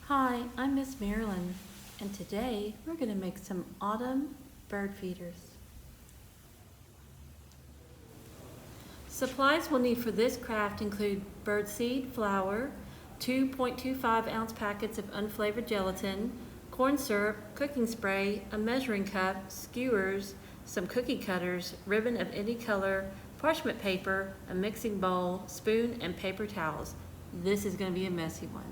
Hi, I'm Miss Marilyn, and today we're going to make some autumn bird feeders. Supplies we'll need for this craft include birdseed flour, 2.25-ounce packets of unflavored gelatin, corn syrup, cooking spray, a measuring cup, skewers, some cookie cutters, ribbon of any color, parchment paper, a mixing bowl, spoon, and paper towels. This is going to be a messy one.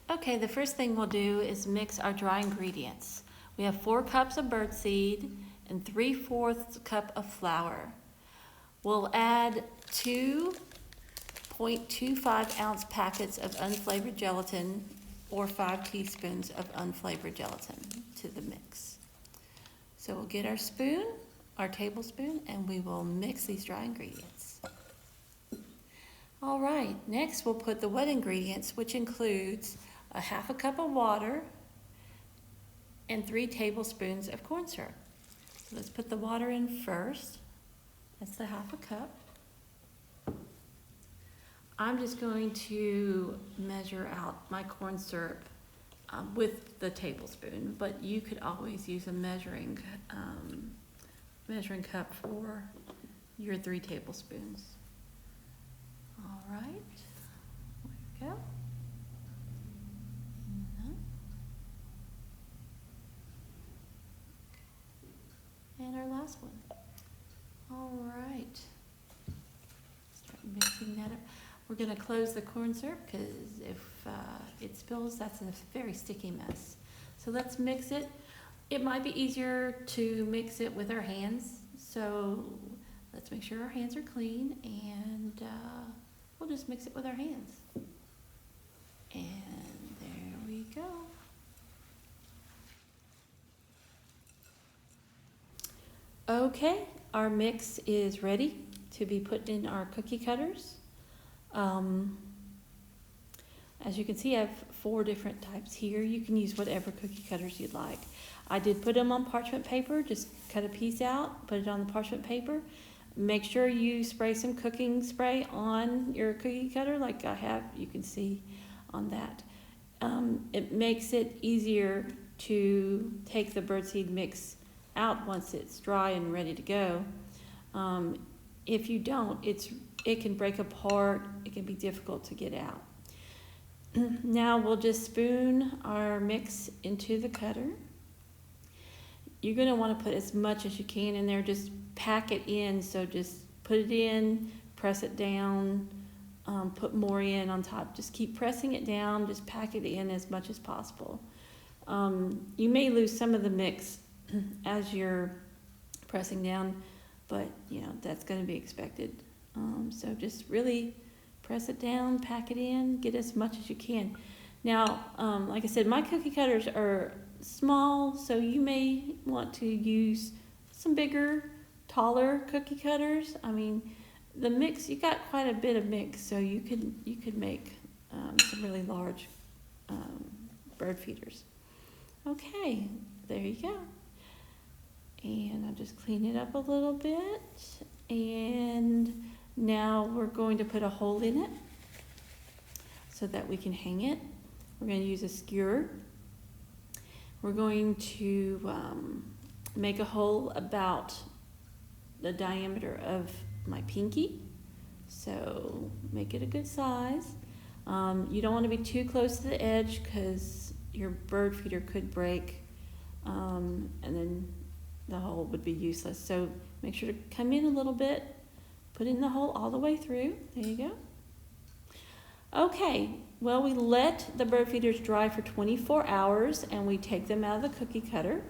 Okay, the first thing we'll do is mix our dry ingredients. We have 4 cups of birdseed and 3/4 cup of flour. We'll add 2.25-ounce packets of unflavored gelatin or 5 teaspoons of unflavored gelatin to the mix. So we'll get our spoon, our tablespoon, and we will mix these dry ingredients. All right, next we'll put the wet ingredients, which includes a 1/2 cup of water and 3 tablespoons of corn syrup. So let's put the water in first. That's the 1/2 cup. I'm just going to measure out my corn syrup with the tablespoon, but you could always use a measuring cup for your 3 tablespoons. All right, there we go. And our last one. All right. Start mixing that up. We're going to close the corn syrup because if it spills, that's a very sticky mess. So let's mix it. It might be easier to mix it with our hands. So let's make sure our hands are clean and we'll just mix it with our hands. And there we go. Okay, our mix is ready to be put in our cookie cutters. As you can see, I have 4 different types here. You can use whatever cookie cutters you'd like. I did put them on parchment paper, just cut a piece out, put it on the parchment paper. Make sure you spray some cooking spray on your cookie cutter like I have, you can see on that. It makes it easier to take the birdseed mix out once it's dry and ready to go. If you don't, it can break apart. It can be difficult to get out. Now we'll just spoon our mix into the cutter. You're going to want to put as much as you can in there. Just pack it in. So just put it in, press it down, put more in on top. Just keep pressing it down. Just pack it in as much as possible. You may lose some of the mix as you're pressing down, but that's going to be expected. So just really press it down, pack it in, get as much as you can. Now, like I said, my cookie cutters are small, so you may want to use some bigger, taller cookie cutters. I mean, the mix, you got quite a bit of mix, so you could make some really large bird feeders. Okay, there you go. And I'll just clean it up a little bit. And now we're going to put a hole in it so that we can hang it. We're going to use a skewer. We're going to make a hole about the diameter of my pinky. So make it a good size. You don't want to be too close to the edge because your bird feeder could break and then the hole would be useless. So make sure to come in a little bit, put in the hole all the way through. There you go. Okay, well, we let the bird feeders dry for 24 hours and we take them out of the cookie cutter.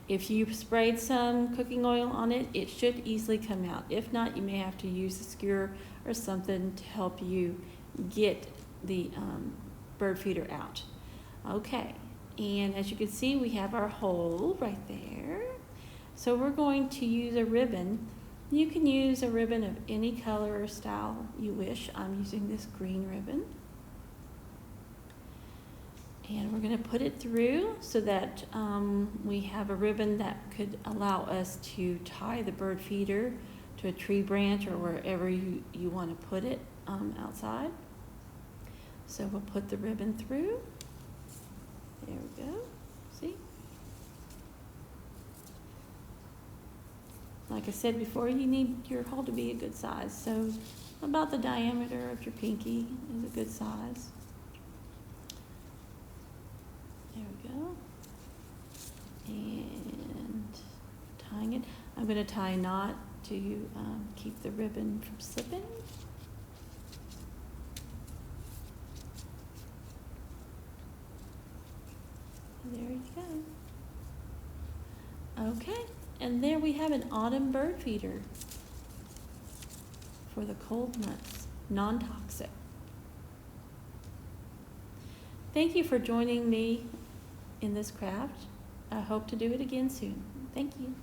If you sprayed some cooking oil on it, it should easily come out. If not, you may have to use a skewer or something to help you get the bird feeder out. Okay, and as you can see, we have our hole right there. So we're going to use a ribbon. You can use a ribbon of any color or style you wish. I'm using this green ribbon. And we're going to put it through so that we have a ribbon that could allow us to tie the bird feeder to a tree branch or wherever you want to put it outside. So we'll put the ribbon through. There we go. See? Like I said before, you need your hole to be a good size. So about the diameter of your pinky is a good size. There we go. And tying it. I'm going to tie a knot to keep the ribbon from slipping. There you go. Okay, and there we have an autumn bird feeder for the cold months, non-toxic. Thank you for joining me in this craft. I hope to do it again soon. Thank you.